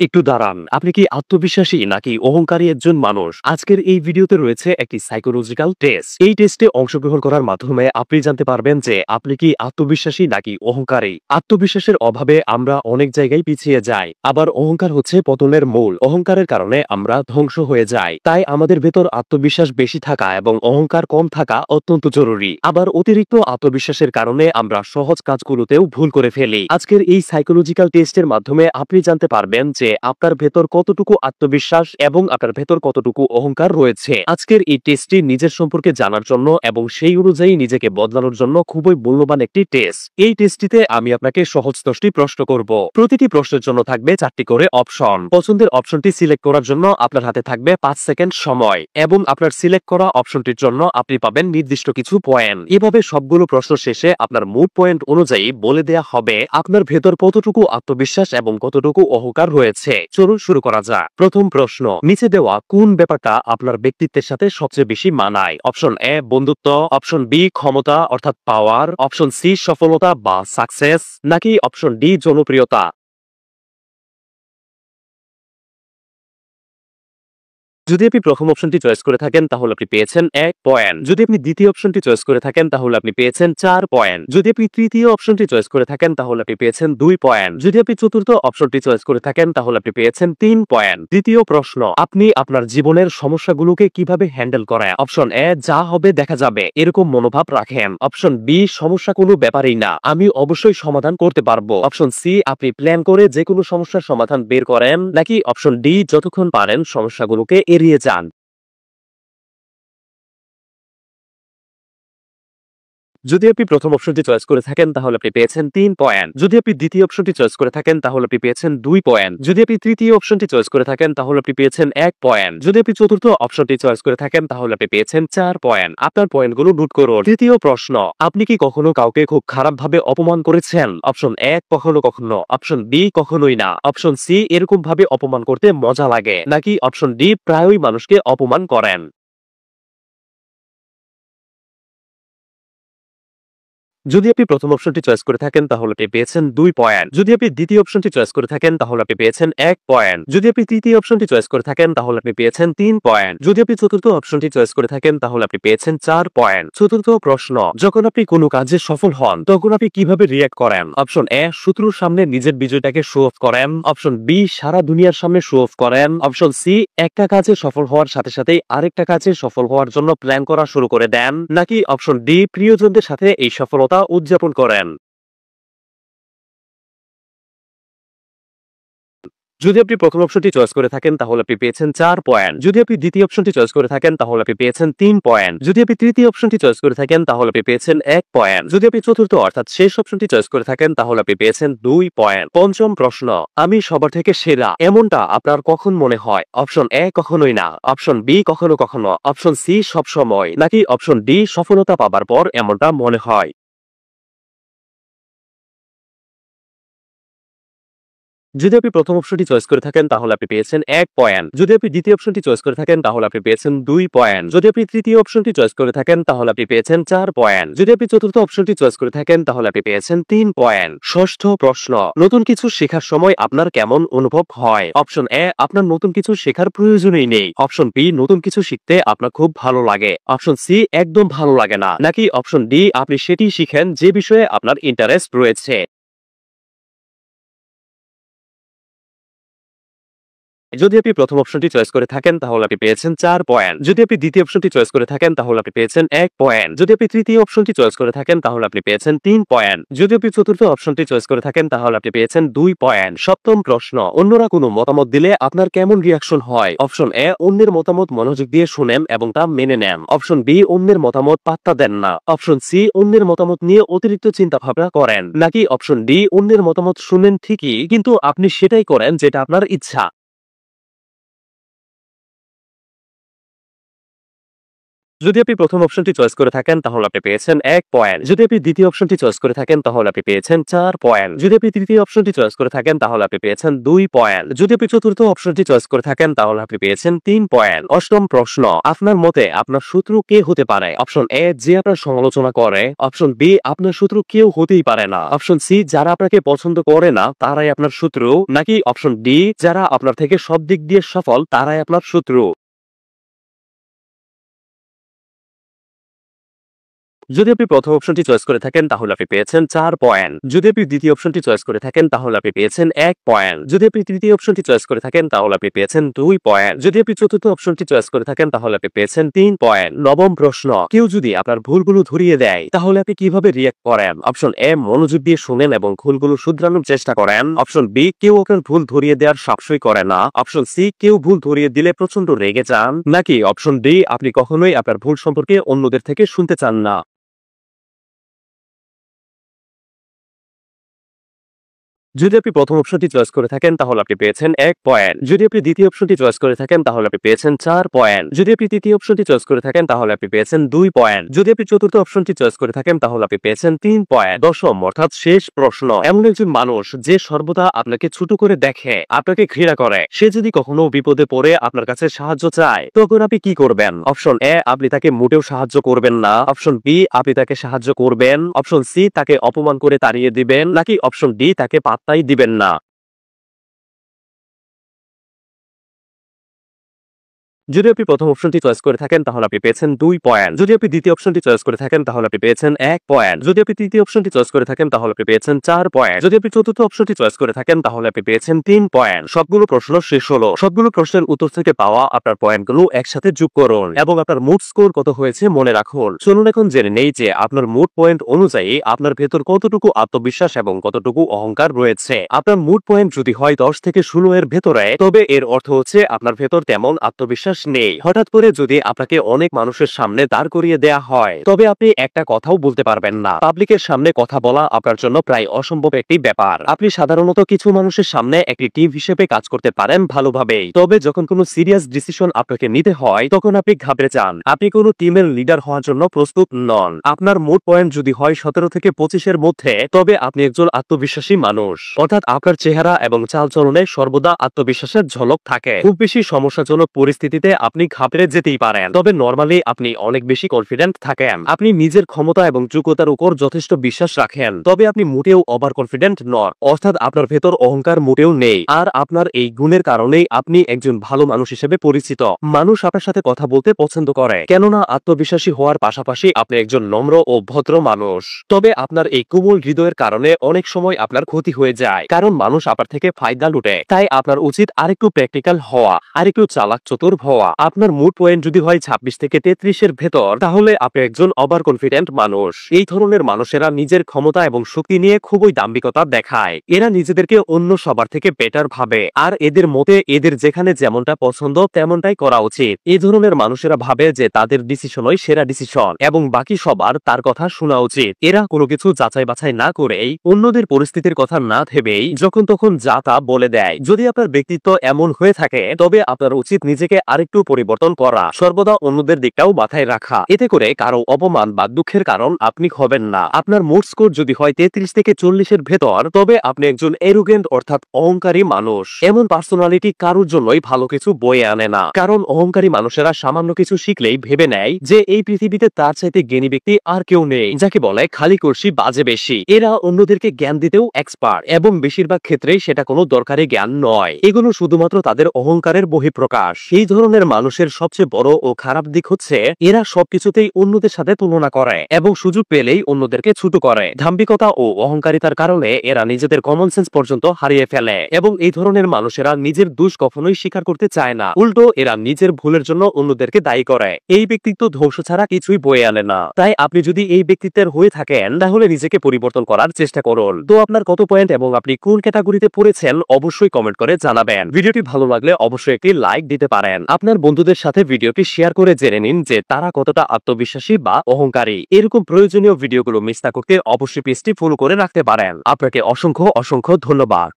একটু দাঁড়ান, আপনি কি আত্মবিশ্বাসী নাকি অহংকারী একজন মানুষ? আজকের এই ভিডিওতে রয়েছে একটি সাইকোলজিক্যাল টেস্ট। এই টেস্টে অংশগ্রহণ করার মাধ্যমে আপনি জানতে পারবেন যে আপনি কি আত্মবিশ্বাসী নাকি অহংকারী। আত্মবিশ্বাসের অভাবে আমরা অনেক জায়গায় পিছিয়ে যাই, আবার অহংকার হচ্ছে পতনের মূল। অহংকারের কারণে আমরা ধ্বংস হয়ে যাই। তাই আমাদের ভেতর আত্মবিশ্বাস বেশি থাকা এবং অহংকার কম থাকা অত্যন্ত জরুরি। আবার অতিরিক্ত আত্মবিশ্বাসের কারণে আমরা সহজ কাজগুলোতেও ভুল করে ফেলি। আজকের এই সাইকোলজিক্যাল টেস্টের মাধ্যমে আপনি জানতে পারবেন যে আপনার ভেতর কতটুকু আত্মবিশ্বাস এবং আপনার ভেতর কতটুকু অহংকার রয়েছে। আজকের এই টেস্টটি নিজের সম্পর্কে জানার জন্য এবং সেই অনুযায়ী নিজেকে বদলানোর জন্য খুবই মূল্যবান একটি টেস্ট। এই টেস্টটিতে আমি আপনাকে সহজ 10টি প্রশ্ন করব। প্রতিটি প্রশ্নের জন্য থাকবে 4টি করে অপশন। পছন্দের অপশনটি সিলেক্ট করার জন্য আপনার হাতে থাকবে 5 সেকেন্ড সময় এবং আপনার সিলেক্ট করা অপশনটির জন্য আপনি পাবেন নির্দিষ্ট কিছু পয়েন্ট। এভাবে সবগুলো প্রশ্ন শেষে আপনার মোট পয়েন্ট অনুযায়ী বলে দেয়া হবে আপনার ভেতর কতটুকু আত্মবিশ্বাস এবং কতটুকু অহংকার রয়েছে। চলুন শুরু করা যাক। প্রথম প্রশ্ন, নিচে দেওয়া কোন ব্যাপারটা আপনার ব্যক্তিত্বের সাথে সবচেয়ে বেশি মানায়? অপশন এ বন্ধুত্ব, অপশন বি ক্ষমতা অর্থাৎ পাওয়ার, অপশন সি সফলতা বা সাকসেস, নাকি অপশন ডি জনপ্রিয়তা। যদি আপনি প্রথম অপশনটি চয়েস করে থাকেন তাহলে আপনি পেয়েছেন 1 পয়েন্ট। যদি আপনি দ্বিতীয় অপশনটি চয়েস করে থাকেন তাহলে আপনি পেয়েছেন 4 পয়েন্ট। যদি আপনি তৃতীয় অপশনটি চয়েস করে থাকেন তাহলে আপনি পেয়েছেন 2 পয়েন্ট। যদি আপনি চতুর্থ অপশনটি চয়েস করে থাকেন তাহলে আপনি পেয়েছেন 3 পয়েন্ট। দ্বিতীয় প্রশ্ন, আপনি আপনার জীবনের সমস্যাগুলোকে কিভাবে হ্যান্ডেল করেন? অপশন এ যা হবে দেখা যাবে এরকম মনোভাব রাখেন। অপশন বি সমস্যা কোনো ব্যাপারই না, আমি অবশ্যই সমাধান করতে পারবো। অপশন সি আপনি প্ল্যান করে যে কোনো সমস্যার সমাধান বের করেন, নাকি অপশন ডি যতক্ষণ পারেন সমস্যাগুলোকে এড়িয়ে যান। যদি আপনি প্রথম অপশনটি চয়েস করে থাকেন তাহলে আপনি পেয়েছেন 3 পয়েন্ট। যদি আপনি দ্বিতীয় অপশনটি চয়েস করে থাকেন তাহলে আপনি পেয়েছেন 2 পয়েন্ট। যদি আপনি তৃতীয় অপশনটি চয়েস করে থাকেন তাহলে আপনি পেয়েছেন 1 পয়েন্ট। যদি আপনি চতুর্থ অপশনটি চয়েস করে থাকেন তাহলে আপনি পেয়েছেন 4 পয়েন্ট। আপনার পয়েন্টগুলো নোট করুন। তৃতীয় প্রশ্ন, আপনি কি কখনো কাউকে খুব খারাপভাবে অপমান করেছেন? অপশন এ কখনো কখনো, অপশন বি কখনোই না, অপশন সি এরকম ভাবে অপমান করতে মজা লাগে, নাকি অপশন ডি প্রায়ই মানুষকে অপমান করেন। যদি আপনি প্রথম অপশনটি চয়েস করে থাকেন তাহলে আপনি পেয়েছেন 2 পয়েন্ট। যদি আপনি দ্বিতীয় অপশনটি চয়েস করে থাকেন তাহলে আপনি পেয়েছেন 1 পয়েন্ট। যদি আপনি তৃতীয় অপশনটি চয়েস করে থাকেন তাহলে আপনি পেয়েছেন 3 পয়েন্ট। যদি আপনি চতুর্থ অপশনটি চয়েস করে থাকেন তাহলে আপনি পেয়েছেন 4 পয়েন্ট। চতুর্থ প্রশ্ন, যখন আপনি কোনো কাজে সফল হন তখন আপনি কিভাবে রিঅ্যাক্ট করেন? অপশন এ শত্রুর সামনে নিজের বিজয়টাকে শো অফ করেন, অপশন বি সারা দুনিয়ার সামনে শো অফ করেন, অপশন সি একটা কাজে সফল হওয়ার সাথে সাথেই আরেকটা কাজে সফল হওয়ার জন্য প্ল্যান করা শুরু করে দেন, নাকি অপশন ডি প্রিয়জনদের সাথে এই সফলতা উদযাপন করেন। যদি আপনি প্রথম অপশনটি চয়েস করে থাকেন তাহলে আপনি পেয়েছেন 4 পয়েন্ট। যদি আপনি দ্বিতীয় অপশনটি চয়েস করে থাকেন তাহলে আপনি পেয়েছেন 3 পয়েন্ট। যদি আপনি তৃতীয় অপশনটি চয়েস করে থাকেন তাহলে আপনি পেয়েছেন 1 পয়েন্ট। যদি আপনি চতুর্থ অর্থাৎ শেষ অপশনটি চয়েস করে থাকেন তাহলে আপনি পেয়েছেন 2 পয়েন্ট। পঞ্চম প্রশ্ন, আমি সবার থেকে সেরা এমনটা আপনার কখন মনে হয়? অপশন এ কখনোই না, অপশন বি কখনো কখনো, অপশন সি সব সময়, নাকি অপশন ডি সফলতা পাবার পর এমনটা মনে হয়। যদি আপনি প্রথম অপশনটি চয়েস করে থাকেন তাহলে আপনি পেয়েছেন 1 পয়েন্ট। যদি আপনি দ্বিতীয় অপশনটি চয়েস করে থাকেন তাহলে আপনি পেয়েছেন 2 পয়েন্ট। যদি আপনি তৃতীয় অপশনটি চয়েস করে থাকেন তাহলে আপনি পেয়েছেন 4 পয়েন্ট। যদি আপনি চতুর্থ অপশনটি চয়েস করে থাকেন তাহলে আপনি পেয়েছেন 3 পয়েন্ট। ষষ্ঠ প্রশ্ন, নতুন কিছু শেখার সময় আপনার কেমন অনুভব হয়? অপশন এ আপনার নতুন কিছু শেখার প্রয়োজনই নেই, অপশন বি নতুন কিছু শিখতে আপনার খুব ভালো লাগে, অপশন সি একদম ভালো লাগে না, নাকি অপশন ডি আপনি সেটি শিখেন যে বিষয়ে আপনার ইন্টারেস্ট রয়েছে। যদি আপনি প্রথম অপশনটি চয়েস করে থাকেন তাহলে আপনি পেয়েছেন 4 পয়েন্ট। যদি আপনি দ্বিতীয় অপশনটি চয়েস করে থাকেন তাহলে আপনি পেয়েছেন 1 পয়েন্ট। যদি আপনি তৃতীয় অপশনটি চয়েস করে থাকেন তাহলে আপনি পেয়েছেন 3 পয়েন্ট। যদি আপনি চতুর্থ অপশনটি চয়েস করে থাকেন তাহলে আপনি পেয়েছেন 2 পয়েন্ট। সপ্তম প্রশ্ন, অন্যরা কোনো মতামত দিলে আপনার কেমন রিঅ্যাকশন হয়? অপশন এ অন্যের মতামত মনোযোগ দিয়ে শুনেন এবং তা মেনে নেন, অপশন বি অন্যের মতামত পাত্তা দেন না, অপশন সি অন্যের মতামত নিয়ে অতিরিক্ত চিন্তা ভাবনা করেন, নাকি অপশন ডি অন্যের মতামত শুনেন ঠিকই কিন্তু আপনি সেটাই করেন যেটা আপনার ইচ্ছা। যদি আপনি প্রথম অপশনটি চয়েস করে থাকেন তাহলে আপনি পেয়েছেন 1 পয়েন্ট। যদি আপনি দ্বিতীয় অপশনটি চয়েস করে থাকেন তাহলে আপনি পেয়েছেন 4 পয়েন্ট। যদি আপনি তৃতীয় অপশনটি চয়েস করে থাকেন তাহলে আপনি পেয়েছেন 2 পয়েন্ট। যদি আপনি চতুর্থ অপশনটি চয়েস করে থাকেন তাহলে আপনি পেয়েছেন 3 পয়েন্ট। অষ্টম প্রশ্ন, আপনার মতে আপনার শত্রু কে হতে পারে? অপশন এ, যে আপনার সমালোচনা করে। অপশন বি, আপনার শত্রু কেউ হতেই পারে না। অপশন সি, যারা আপনাকে পছন্দ করে না তারাই আপনার শত্রু। নাকি অপশন ডি, যারা আপনার থেকে সব দিক দিয়ে সফল তারাই আপনার শত্রু। যদি আপনি প্রথম অপশনটি চয়েস করে থাকেন তাহলে আপনি পেয়েছেন 4 পয়েন্ট। যদি আপনি দ্বিতীয় অপশনটি চয়েস করে থাকেন তাহলে আপনি পেয়েছেন 1 পয়েন্ট। যদি আপনি তৃতীয় অপশনটি চয়েস করে থাকেন তাহলে আপনি পেয়েছেন 2 পয়েন্ট। যদি আপনি চতুর্থ অপশনটি চয়েস করে থাকেন তাহলে আপনি পেয়েছেন 3 পয়েন্ট। নবম প্রশ্ন, কেউ যদি আপনার ভুলগুলো ধরিয়ে দেয় তাহলে আপনি কিভাবে রিঅ্যাক্ট করেন? অপশন এ, মনোযোগ দিয়ে শুনেন এবং ভুলগুলো শুধরানোর চেষ্টা করেন। অপশন বি, কেউ আপনার ভুল ধরিয়ে দেওয়ার সাহসই করে না। অপশন সি, কেউ ভুল ধরিয়ে দিলে প্রচন্ড রেগে যান। নাকি অপশন ডি, আপনি কখনোই আপনার ভুল সম্পর্কে অন্যদের থেকে শুনতে চান না। যদি আপনি প্রথম অপশনটি চয়েস করে থাকেন তাহলে আপনি পেয়েছেন 1 পয়েন্ট। যদি আপনি দ্বিতীয় অপশনটি চয়েস করে থাকেন তাহলে আপনি পেয়েছেন 4 পয়েন্ট। যদি আপনি তৃতীয় অপশনটি চয়েস করে থাকেন তাহলে আপনি পেয়েছেন 2 পয়েন্ট। যদি আপনি চতুর্থ অপশনটি চয়েস করে থাকেন তাহলে আপনি পেয়েছেন 3 পয়েন্ট। দশম অর্থাৎ শেষ প্রশ্ন, এমন একজন মানুষ যে সর্বদা আপনাকে ছোট করে দেখে, আপনাকে ঘৃণা করে, সে যদি কখনো বিপদে পড়ে আপনার কাছে সাহায্য চায় তখন আপনি কি করবেন? অপশন এ, আপনি তাকে মোটেও সাহায্য করবেন না। অপশন বি, আপনি তাকে সাহায্য করবেন। অপশন সি, তাকে অপমান করে তাড়িয়ে দিবেন। নাকি অপশন ডি, তাকে পাত্তাই দিবেন না। যদি আপনি প্রথম অপশনটি চয়েস করে থাকেন তাহলে আপনি পেয়েছেন 2 পয়েন্ট। যদি আপনি দ্বিতীয় অপশনটি চয়েস করে থাকেন তাহলে আপনি পেয়েছেন 1 পয়েন্ট। যদি আপনি তৃতীয় অপশনটি চয়েস করে থাকেন তাহলে আপনি পেয়েছেন 4 পয়েন্ট। যদি আপনি চতুর্থ অপশনটি চয়েস করে থাকেন তাহলে আপনি পেয়েছেন 3 পয়েন্ট। সবগুলো প্রশ্ন শেষ হলো। সবগুলো প্রশ্নের উত্তর থেকে পাওয়া আপনার পয়েন্টগুলো একসাথে যোগ করুন এবং আপনার মুড স্কোর কত হয়েছে মনে রাখুন। চলুন এখন জেনে নেই যে আপনার মুড পয়েন্ট অনুযায়ী আপনার ভেতর কতটুকু আত্মবিশ্বাস এবং কতটুকু অহংকার রয়েছে। আপনার মুড পয়েন্ট যদি হয় 10 থেকে 16 এর ভেতরে, তবে এর অর্থ হচ্ছে আপনার ভেতর তেমন আত্মবিশ্বাস নেই। হঠাৎ করে যদি আপনাকে অনেক মানুষের সামনে দাঁড় করিয়ে দেয়া হয় তবে আপনি একটা কথাও বলতে পারবেন না। পাবলিকের সামনে কথা বলা আপনার জন্য প্রায় অসম্ভব একটি ব্যাপার। আপনি সাধারণত কিছু মানুষের সামনে একটি টিম হিসেবে কাজ করতে পারেন ভালোভাবেই, তবে যখন কোনো সিরিয়াস ডিসিশন আপনাকে নিতে হয় তখন আপনি ঘাবড়ে যান। আপনি কোনো টিমের লিডার হওয়ার জন্য প্রস্তুত নন। আপনার মুড পয়েন্ট যদি হয় 17 থেকে 25 এর মধ্যে, তবে আপনি একজন আত্মবিশ্বাসী মানুষ, অর্থাৎ আপনার চেহারা এবং চালচলনে সর্বদা আত্মবিশ্বাসের ঝলক থাকে। খুব বেশি সমস্যাজনক পরিস্থিতিতে আপনি ঘাবড়ে যেতেই পারেন, তবে নরমালি আপনি অনেক বেশি কনফিডেন্ট থাকেন। আপনি নিজের ক্ষমতা এবং যোগ্যতার উপর যথেষ্ট বিশ্বাস রাখেন, তবে আপনি মোটেও ওভার কনফিডেন্ট নন, অর্থাৎ আপনার ভেতর অহংকার মোটেও নেই। আর আপনার এই গুণের কারণেই আপনি একজন ভালো মানুষ হিসেবে পরিচিত। মানুষ আপনার সাথে কথা বলতে পছন্দ করে, কেননা আত্মবিশ্বাসী হওয়ার পাশাপাশি আপনি একজন নম্র ও ভদ্র মানুষ। তবে আপনার এই কোমল হৃদয়ের কারণে অনেক সময় আপনার ক্ষতি হয়ে যায়, কারণ মানুষ আপনার থেকে ফায়দা লুটে। তাই আপনার উচিত আরেকটু প্র্যাকটিক্যাল হওয়া, আরেকটু চালাক চতুর হওয়া। আপনার মুড পয়েন্ট যদি হয় 26 থেকে 33 এর ভেতর, তাহলে আপনি একজন ওভার কনফিডেন্ট মানুষ। এই ধরনের মানুষেরা নিজের ক্ষমতা এবং শক্তি নিয়ে খুবই দাম্ভিকতা দেখায়। এরা নিজেদেরকে অন্য সবার থেকে বেটার ভাবে, আর এদের মতে এদের যেখানে যেমনটা পছন্দ তেমনটাই করা উচিত। এই ধরনের মানুষেরা ভাবে যে তাদের ডিসিশনই সেরা ডিসিশন এবং বাকি সবার তার কথা শোনা উচিত। এরা কোনো কিছু যাচাই বাছাই না করেই, অন্যদের পরিস্থিতির কথা না ভেবেই যখন তখন যা তা বলে দেয়। যদি আপনার ব্যক্তিত্ব এমন হয়ে থাকে তবে আপনার উচিত নিজেকে আরেকটু পরিবর্তন করা, সর্বদা অন্যদের দিকটাও মাথায় রাখা। এতে করে কারো অপমান বা দুঃখের কারণ আপনি হবেন না। আপনার মুড স্কোর যদি হয় 33 থেকে 40 এর ভেতর, তবে আপনি একজন এরোগেন্ট অর্থাৎ অহংকারী মানুষ। এমন পার্সোনালিটি কারোর জন্যই ভালো কিছু বয়ে আনে না, কারণ অহংকারী মানুষেরা সামান্য কিছু শিখলেই ভেবে নেয় যে এই পৃথিবীতে তার চাইতে জ্ঞানী ব্যক্তি আর কেউ নেই, যাকে বলে খালি কলসি বাজে বেশি। এরা অন্যদেরকে জ্ঞান দিতেও এক্সপার্ট এবং বেশিরভাগ ক্ষেত্রেই সেটা কোনো দরকারি জ্ঞান নয়। এগুলো শুধুমাত্র তাদের অহংকারের বহিঃপ্রকাশ। এই ধরনের মানুষের সবচেয়ে বড় ও খারাপ দিক হচ্ছে এরা সবকিছুতেই অন্যদের সাথে তুলনা করে এবং সুযোগ পেলেই অন্যদেরকে ছোট করে। দাম্ভিকতা ও অহংকারিতার কারণে এরা নিজেদের কমন সেন্স পর্যন্ত হারিয়ে ফেলে এবং এই ধরনের মানুষেরা নিজের দোষ কখনোই স্বীকার করতে চায় না। উল্টো এরা নিজের ভুলের জন্য অন্যদেরকে দায়ী করে। এই ব্যক্তিত্ব ধ্বংস ছাড়া কিছুই বয়ে আনে না। তাই আপনি যদি এই ব্যক্তিত্বের হয়ে থাকেন তাহলে নিজেকে পরিবর্তন করার চেষ্টা করুন। তো আপনার কত পয়েন্ট এবং আপনি কোন ক্যাটাগরিতে পড়েছেন অবশ্যই কমেন্ট করে জানাবেন। ভিডিওটি ভালো লাগলে অবশ্যই একটি লাইক দিতে পারেন। আপনার বন্ধুদের সাথে ভিডিওটি শেয়ার করে জেনে নিন যে তারা কতটা আত্মবিশ্বাসী বা অহংকারী। এরকম প্রয়োজনীয় ভিডিওগুলো মিস না করতে অবশ্যই পেজটি ফলো করে রাখতে পারেন। আপনাকে অসংখ্য ধন্যবাদ।